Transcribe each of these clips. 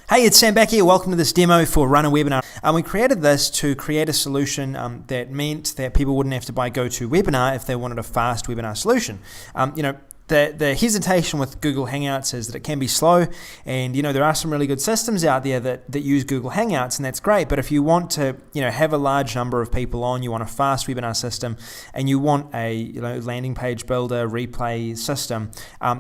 Hey, it's Sam back here. Welcome to this demo for Run a Webinar. We created this to create a solution that meant that people wouldn't have to buy GoToWebinar if they wanted a fast webinar solution. The hesitation with Google Hangouts is that it can be slow, and there are some really good systems out there that use Google Hangouts, and that's great. But if you want to have a large number of people on, you want a fast webinar system, and you want a landing page builder replay system,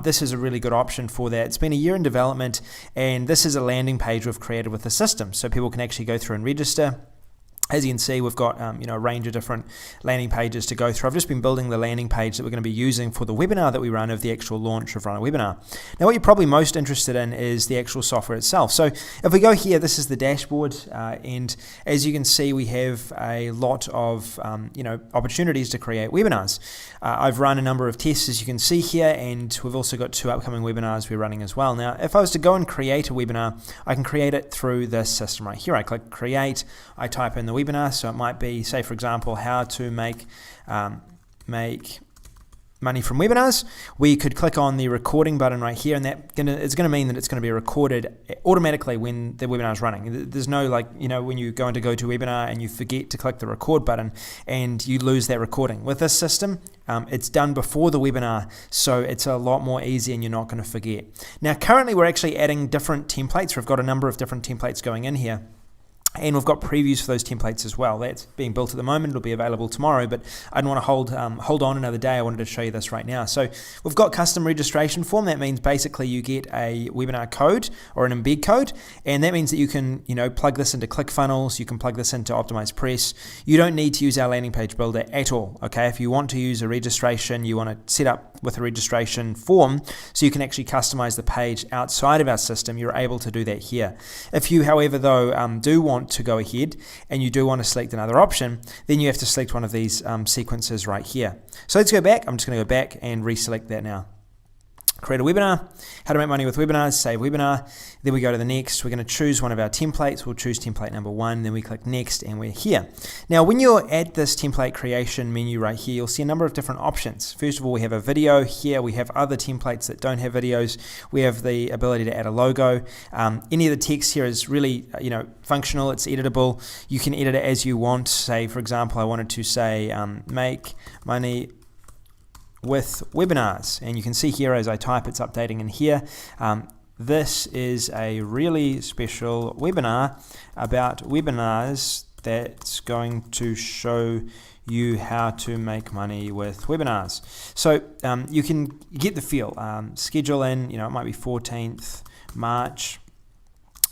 this is a really good option for that. It's been a year in development, and this is a landing page we've created with the system, so people can actually go through and register. As you can see, we've got a range of different landing pages to go through. I've just been building the landing page that we're going to be using for the webinar that we run of the actual launch of Run a Webinar. Now, what you're probably most interested in is the actual software itself. So if we go here, this is the dashboard, and as you can see, we have a lot of opportunities to create webinars. I've run a number of tests, as you can see here, and we've also got 2 upcoming webinars we're running as well. Now, if I was to go and create a webinar, I can create it through this system right here. I click Create, I type in the webinar, so it might be, say for example, how to make money from webinars. We could click on the recording button right here, and it's going to mean that it's going to be recorded automatically when the webinar is running. There's no when you go into GoToWebinar and you forget to click the record button and you lose that recording. With this system, it's done before the webinar, so it's a lot more easy and you're not going to forget. Now currently we're actually adding different templates. We've got a number of different templates going in here, and we've got previews for those templates as well. That's being built at the moment. It'll be available tomorrow, but I didn't want to hold on another day. I wanted to show you this right now. So we've got custom registration form. That means basically you get a webinar code or an embed code, and that means that you can plug this into ClickFunnels. You can plug this into Optimize Press. You don't need to use our landing page builder at all. Okay, if you want to use a registration, you want to set up with a registration form so you can actually customize the page outside of our system, you're able to do that here. If you, however, though, do want to go ahead and you do want to select another option, then you have to select one of these sequences right here. So let's go back. I'm just going to go back and reselect that now. Create a webinar, how to make money with webinars, save webinar. Then we go to the next. We're going to choose one of our templates. We'll choose template number 1. Then we click next, and we're here. Now, when you're at this template creation menu right here, you'll see a number of different options. First of all, we have a video here. We have other templates that don't have videos. We have the ability to add a logo. Any of the text here is really, functional. It's editable. You can edit it as you want. Say, for example, I wanted to say, make money with webinars, and you can see here as I type, it's updating in here. This is a really special webinar about webinars that's going to show you how to make money with webinars. So you can get the feel. Schedule in, it might be 14th March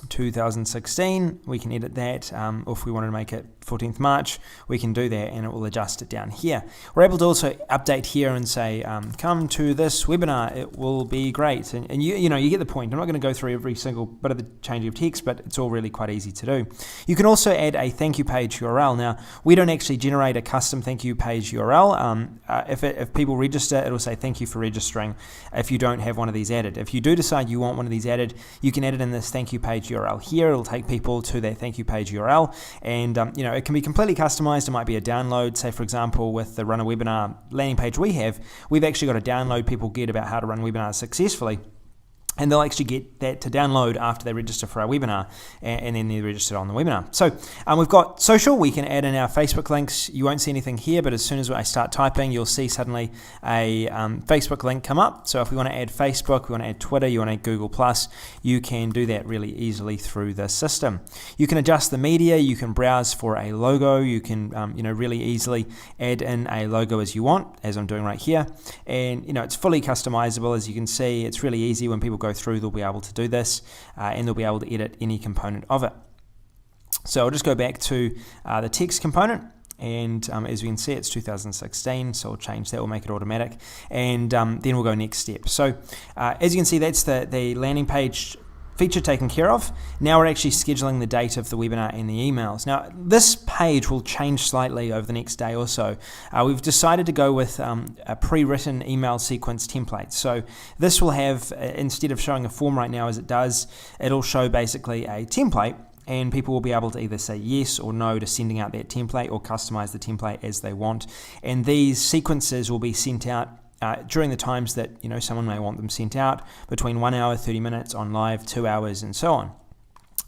2016. We can edit that, or if we wanted to make it 14th March, we can do that, and it will adjust it down here. We're able to also update here and say, come to this webinar, it will be great. And you get the point. I'm not going to go through every single bit of the change of text, but it's all really quite easy to do. You can also add a thank you page URL. Now, we don't actually generate a custom thank you page URL. If people register, it will say thank you for registering if you don't have one of these added. If you do decide you want one of these added, you can add it in this thank you page URL here. It'll take people to their thank you page URL, and it can be completely customized. It might be a download. Say for example, with the Run a Webinar landing page we've actually got a download people get about how to run webinars successfully. And they'll actually get that to download after they register for our webinar, and then they're registered on the webinar. So we've got social. We can add in our Facebook links. You won't see anything here, but as soon as I start typing, you'll see suddenly a Facebook link come up. So if we want to add Facebook, we want to add Twitter, you want to add Google+, you can do that really easily through the system. You can adjust the media. You can browse for a logo. You can really easily add in a logo as you want, as I'm doing right here. And it's fully customizable. As you can see, it's really easy. When people go through, they'll be able to do this, and they'll be able to edit any component of it. So I'll just go back to the text component, and as we can see, it's 2016, so I'll change that. We'll make it automatic, and then we'll go next step. So as you can see, that's the landing page feature taken care of. Now we're actually scheduling the date of the webinar and the emails. Now this page will change slightly over the next day or so. We've decided to go with a pre-written email sequence template. So this will have, instead of showing a form right now as it does, it'll show basically a template, and people will be able to either say yes or no to sending out that template, or customize the template as they want. And these sequences will be sent out during the times that someone may want them sent out, between 1 hour, 30 minutes on live, 2 hours, and so on.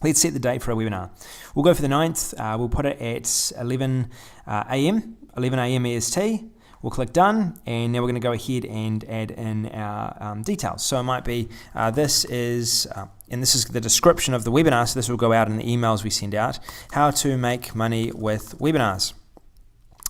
Let's set the date for our webinar. We'll go for the 9th. We'll put it at 11 a.m. EST. We'll click done, and now we're going to go ahead and add in our details. So it might be this is the description of the webinar, so this will go out in the emails we send out. How to make money with webinars.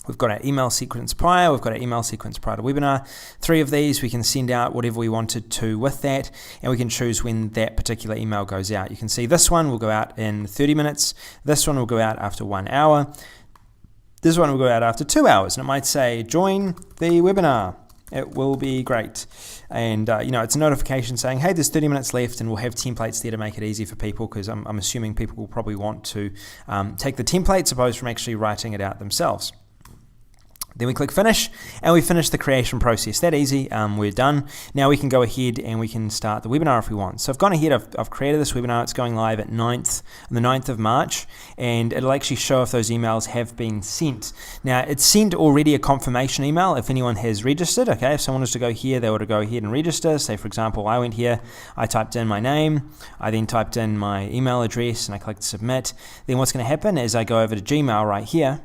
We've got our email sequence prior, we've got our email sequence prior to webinar. 3 of these, we can send out whatever we wanted to with that, and we can choose when that particular email goes out. You can see this one will go out in 30 minutes, this one will go out after 1 hour, this one will go out after 2 hours, and it might say, join the webinar. It will be great. And it's a notification saying, hey, there's 30 minutes left, and we'll have templates there to make it easy for people, because I'm assuming people will probably want to take the templates opposed from actually writing it out themselves. Then we click finish, and we finish the creation process. That easy, we're done. Now we can go ahead and we can start the webinar if we want. So I've gone ahead, I've created this webinar. It's going live at the 9th of March, and it'll actually show if those emails have been sent. Now it's sent already a confirmation email if anyone has registered. Okay, if someone was to go here, they were to go ahead and register. Say for example, I went here, I typed in my name, I then typed in my email address, and I clicked submit. Then what's going to happen is I go over to Gmail right here,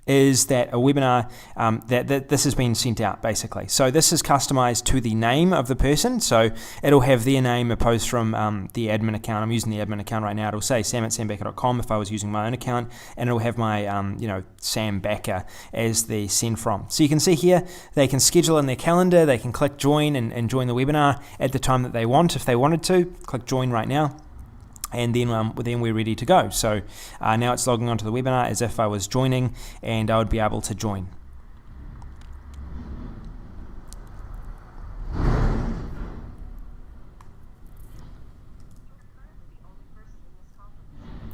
is that a webinar, that this has been sent out basically. So this is customized to the name of the person, so it'll have their name opposed from the admin account. I'm using the admin account right now. It'll say sam@sambacker.com if I was using my own account, and it'll have my Sam Backer as the send from. So you can see here, they can schedule in their calendar, they can click join and join the webinar at the time that they want. If they wanted to, click join right now. And then we're ready to go. So now it's logging onto the webinar as if I was joining, and I would be able to join.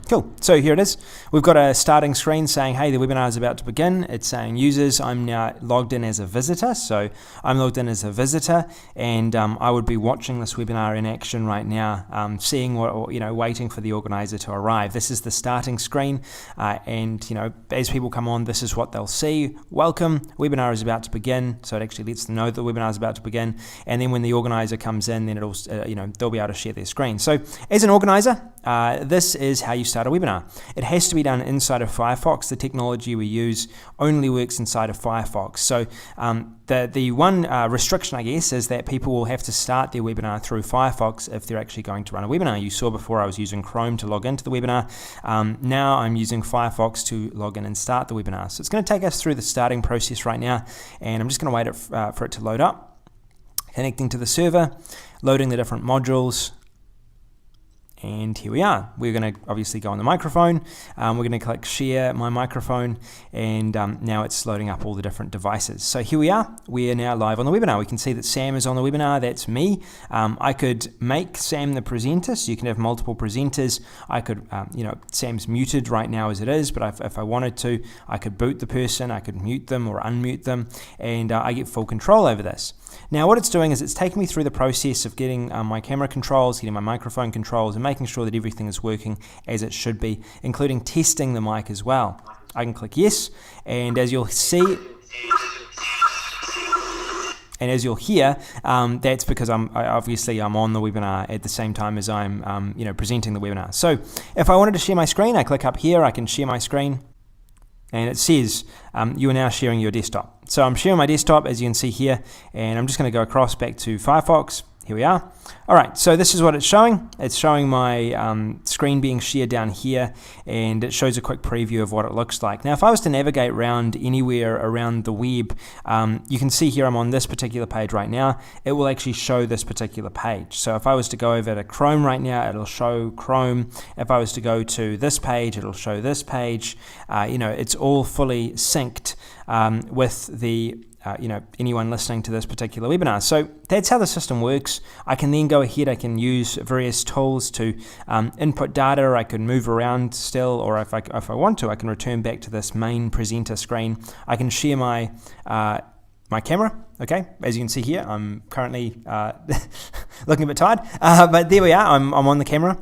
Cool, so here it is. We've got a starting screen saying, hey, the webinar is about to begin. It's saying users, I'm now logged in as a visitor. So I'm logged in as a visitor, and I would be watching this webinar in action right now, seeing waiting for the organizer to arrive. This is the starting screen, and as people come on, this is what they'll see. Welcome, webinar is about to begin. So it actually lets them know that the webinar is about to begin. And then when the organizer comes in, then it'll, they'll be able to share their screen. So as an organizer, this is how you start a webinar. It has to be done inside of Firefox. The technology we use only works inside of Firefox. So the one restriction, I guess, is that people will have to start their webinar through Firefox if they're actually going to run a webinar. You saw before I was using Chrome to log into the webinar. Now I'm using Firefox to log in and start the webinar. So it's going to take us through the starting process right now, and I'm just going to wait for it to load up. Connecting to the server, loading the different modules. And here we are. We're going to obviously go on the microphone. We're going to click share my microphone, and now it's loading up all the different devices. So here we are. We are now live on the webinar. We can see that Sam is on the webinar. That's me. I could make Sam the presenter, so you can have multiple presenters. I could, Sam's muted right now as it is, but if I wanted to, I could boot the person, I could mute them or unmute them, and I get full control over this. Now what it's doing is it's taking me through the process of getting my camera controls, getting my microphone controls, and making sure that everything is working as it should be, including testing the mic as well. I can click yes, and as you'll see, and as you'll hear, that's because I'm on the webinar at the same time as I'm presenting the webinar. So if I wanted to share my screen, I click up here, I can share my screen. And it says you are now sharing your desktop. So I'm sharing my desktop, as you can see here, and I'm just going to go across back to Firefox. Here we are. All right, so this is what it's showing. It's showing my screen being shared down here, and it shows a quick preview of what it looks like. Now, if I was to navigate around anywhere around the web, you can see here I'm on this particular page right now. It will actually show this particular page. So if I was to go over to Chrome right now, it'll show Chrome. If I was to go to this page, it'll show this page. It's all fully synced with the anyone listening to this particular webinar. So that's how the system works. I can then go ahead, I can use various tools to input data, I can move around still, or if I want to, I can return back to this main presenter screen. I can share my my camera. Okay, as you can see here, I'm currently looking a bit tired, but there we are, I'm on the camera.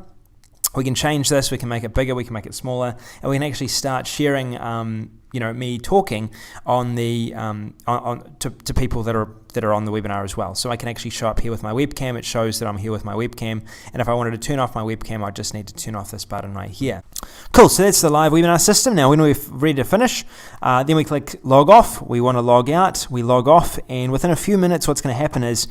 We can change this, we can make it bigger, we can make it smaller, and we can actually start sharing me talking on the to people that are that are on the webinar as well. So I can actually show up here with my webcam. It shows that I'm here with my webcam, and if I wanted to turn off my webcam, I just need to turn off this button right here. Cool, so that's the live webinar system. Now when we're ready to finish, then we click log off. We want to log out, we log off, and within a few minutes what's going to happen is,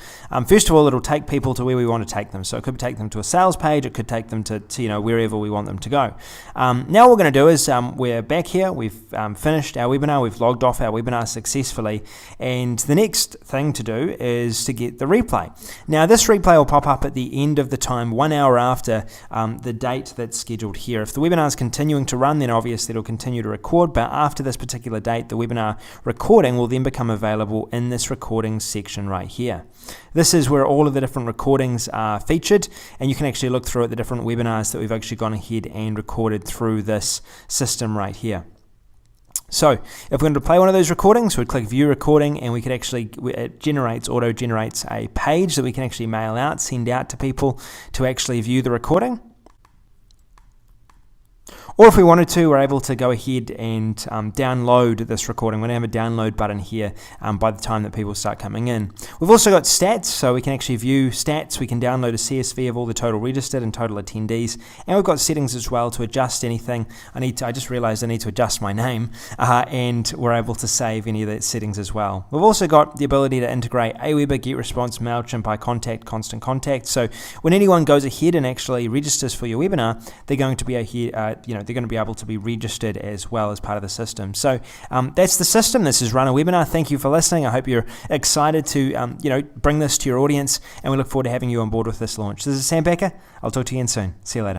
first of all, it'll take people to where we want to take them. So it could take them to a sales page, it could take them to wherever we want them to go. Now what we're going to do is we're back here, we've finished our webinar, we've logged off our webinar successfully, and the next thing to do is to get the replay. Now this replay will pop up at the end of the time, 1 hour after the date that's scheduled here. If the webinar is continuing to run, then obviously it'll continue to record, but after this particular date, the webinar recording will then become available in this recording section right here. This is where all of the different recordings are featured, and you can actually look through at the different webinars that we've actually gone ahead and recorded through this system right here. So if we're going to play one of those recordings, we'd click view recording, and we could actually, it auto generates a page that we can actually mail out, send out to people to actually view the recording. Or if we wanted to, we're able to go ahead and download this recording. We're going to have a download button here by the time that people start coming in. We've also got stats, so we can actually view stats. We can download a CSV of all the total registered and total attendees. And we've got settings as well to adjust anything. I just realized I need to adjust my name, and we're able to save any of the settings as well. We've also got the ability to integrate Aweber, GetResponse, MailChimp, iContact, Constant Contact. So when anyone goes ahead and actually registers for your webinar, they're going to be they're going to be able to be registered as well as part of the system. So that's the system. This is Run a Webinar. Thank you for listening. I hope you're excited to bring this to your audience, and we look forward to having you on board with this launch. This is Sam Becker. I'll talk to you again soon. See you later.